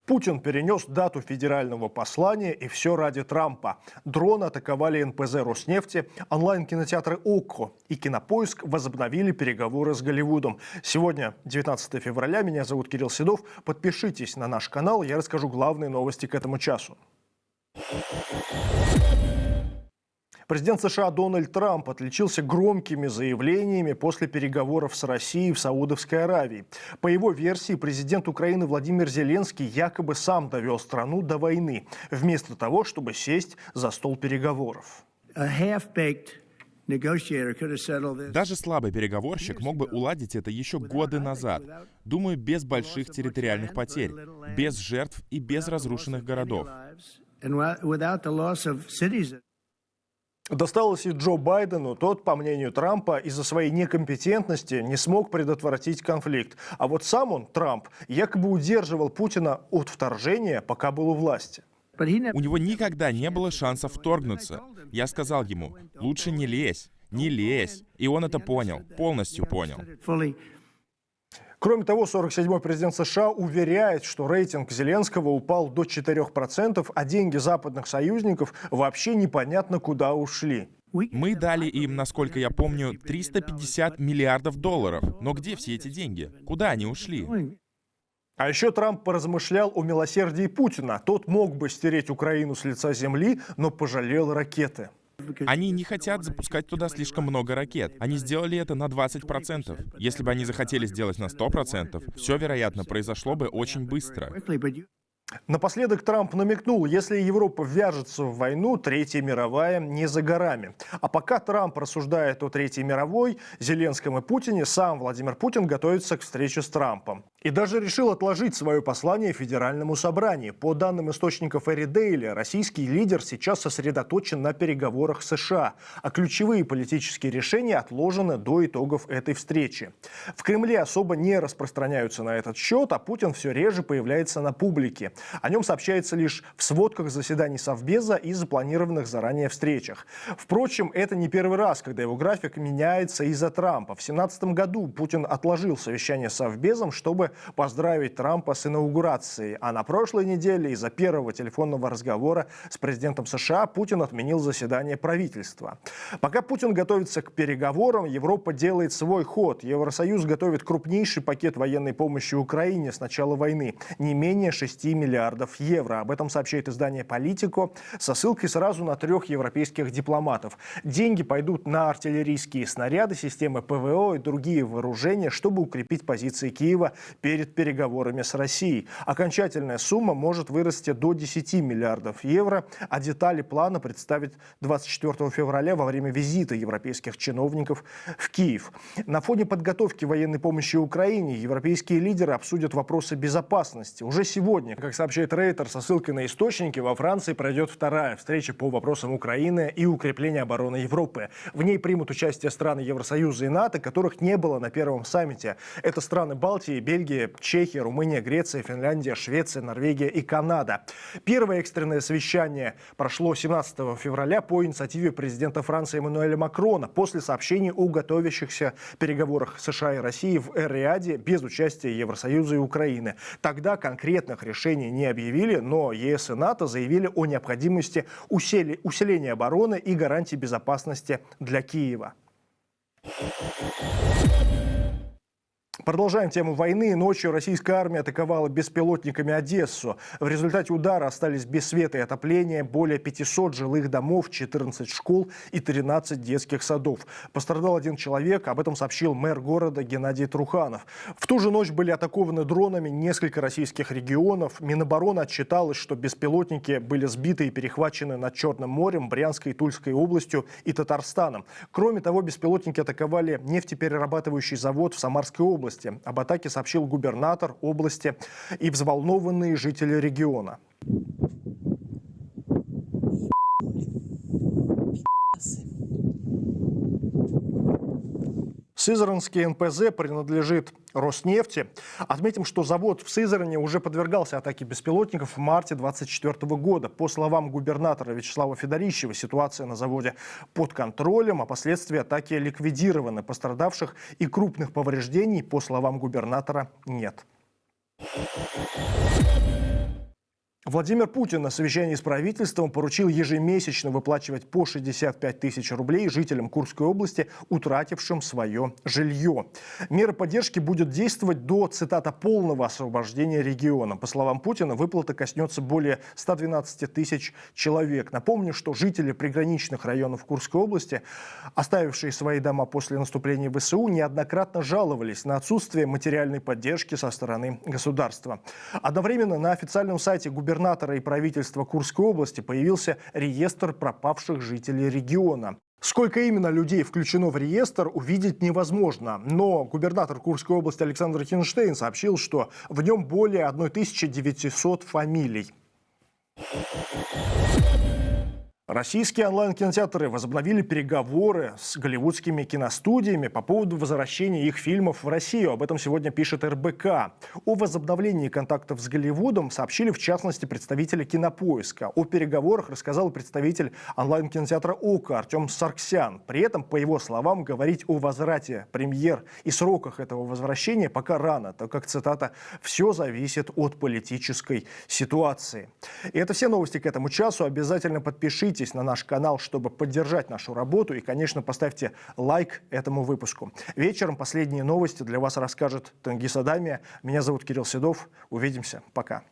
Путин перенес дату федерального послания, и все ради Трампа. Дроны атаковали НПЗ Роснефти, онлайн-кинотеатры ОККО и Кинопоиск возобновили переговоры с Голливудом. Сегодня, 19 февраля, меня зовут Кирилл Седов. Подпишитесь на наш канал, я расскажу главные новости к этому часу. Президент США Дональд Трамп отличился громкими заявлениями после переговоров с Россией в Саудовской Аравии. По его версии, президент Украины Владимир Зеленский якобы сам довел страну до войны, вместо того, чтобы сесть за стол переговоров. Даже слабый переговорщик мог бы уладить это еще годы назад. Думаю, без больших территориальных потерь, без жертв и без разрушенных городов. Досталось и Джо Байдену. Тот, по мнению Трампа, из-за своей некомпетентности не смог предотвратить конфликт. А вот сам он, Трамп, якобы удерживал Путина от вторжения, пока был у власти. У него никогда не было шанса вторгнуться. Я сказал ему: лучше не лезь, не лезь. И он это понял, полностью понял. Кроме того, 47-й президент США уверяет, что рейтинг Зеленского упал до 4%, а деньги западных союзников вообще непонятно куда ушли. Мы дали им, насколько я помню, 350 миллиардов долларов. Но где все эти деньги? Куда они ушли? А еще Трамп поразмышлял о милосердии Путина. Тот мог бы стереть Украину с лица земли, но пожалел ракеты. Они не хотят запускать туда слишком много ракет. Они сделали это на 20%. Если бы они захотели сделать на 100%, все, вероятно, произошло бы очень быстро. Напоследок Трамп намекнул, если Европа ввяжется в войну, Третья мировая не за горами. А пока Трамп рассуждает о Третьей мировой, Зеленском и Путине, сам Владимир Путин готовится к встрече с Трампом. И даже решил отложить свое послание Федеральному собранию. По данным источников Эри Дейли, российский лидер сейчас сосредоточен на переговорах с США, а ключевые политические решения отложены до итогов этой встречи. В Кремле особо не распространяются на этот счет, а Путин все реже появляется на публике. О нем сообщается лишь в сводках заседаний Совбеза и запланированных заранее встречах. Впрочем, это не первый раз, когда его график меняется из-за Трампа. В 2017 году Путин отложил совещание с Совбезом, чтобы поздравить Трампа с инаугурацией. А на прошлой неделе из-за первого телефонного разговора с президентом США Путин отменил заседание правительства. Пока Путин готовится к переговорам, Европа делает свой ход. Евросоюз готовит крупнейший пакет военной помощи Украине с начала войны. Не менее 6 миллиардов евро. Об этом сообщает издание «Политико» со ссылкой сразу на 3 европейских дипломатов. Деньги пойдут на артиллерийские снаряды, системы ПВО и другие вооружения, чтобы укрепить позиции Киева перед переговорами с Россией. Окончательная сумма может вырасти до 10 миллиардов евро, а детали плана представят 24 февраля во время визита европейских чиновников в Киев. На фоне подготовки военной помощи Украине европейские лидеры обсудят вопросы безопасности. Уже сегодня, как сообщает Рейтер со ссылкой на источники, во Франции пройдет вторая встреча по вопросам Украины и укрепления обороны Европы. В ней примут участие страны Евросоюза и НАТО, которых не было на первом саммите. Это страны Балтии, Бельгия, Чехия, Румыния, Греция, Финляндия, Швеция, Норвегия и Канада. Первое экстренное совещание прошло 17 февраля по инициативе президента Франции Эммануэля Макрона после сообщений о готовящихся переговорах США и России в Эр-Рияде без участия Евросоюза и Украины. Тогда конкретных решений не объявили, но ЕС и НАТО заявили о необходимости усиления обороны и гарантий безопасности для Киева. Продолжаем тему войны. Ночью российская армия атаковала беспилотниками Одессу. В результате удара остались без света и отопления более 500 жилых домов, 14 школ и 13 детских садов. Пострадал один человек, об этом сообщил мэр города Геннадий Труханов. В ту же ночь были атакованы дронами несколько российских регионов. Минобороны отчиталось, что беспилотники были сбиты и перехвачены над Черным морем, Брянской и Тульской областью и Татарстаном. Кроме того, беспилотники атаковали нефтеперерабатывающий завод в Самарской области. Об атаке сообщил губернатор области и взволнованные жители региона. Сызранский НПЗ принадлежит Роснефти. Отметим, что завод в Сызрани уже подвергался атаке беспилотников в марте 2024 года. По словам губернатора Вячеслава Федорищева, ситуация на заводе под контролем, а последствия атаки ликвидированы. Пострадавших и крупных повреждений, по словам губернатора, нет. Владимир Путин на совещании с правительством поручил ежемесячно выплачивать по 65 тысяч рублей жителям Курской области, утратившим свое жилье. Мера поддержки будет действовать до, цитата, полного освобождения региона. По словам Путина, выплата коснется более 112 тысяч человек. Напомню, что жители приграничных районов Курской области, оставившие свои дома после наступления ВСУ, неоднократно жаловались на отсутствие материальной поддержки со стороны государства. Одновременно на официальном сайте губернатора и правительства Курской области появился реестр пропавших жителей региона. Сколько именно людей включено в реестр, увидеть невозможно. Но губернатор Курской области Александр Хинштейн сообщил, что в нем более 1900 фамилий. Российские онлайн-кинотеатры возобновили переговоры с голливудскими киностудиями по поводу возвращения их фильмов в Россию. Об этом сегодня пишет РБК. О возобновлении контактов с Голливудом сообщили, в частности, представители Кинопоиска. О переговорах рассказал представитель онлайн-кинотеатра «Око» Артем Сарксян. При этом, по его словам, говорить о возврате премьер и сроках этого возвращения пока рано, так как, цитата, «все зависит от политической ситуации». И это все новости к этому часу. Обязательно подпишитесь на наш канал, чтобы поддержать нашу работу. И, конечно, поставьте лайк этому выпуску. Вечером последние новости для вас расскажет Тенгиз Адамия. Меня зовут Кирилл Седов. Увидимся. Пока.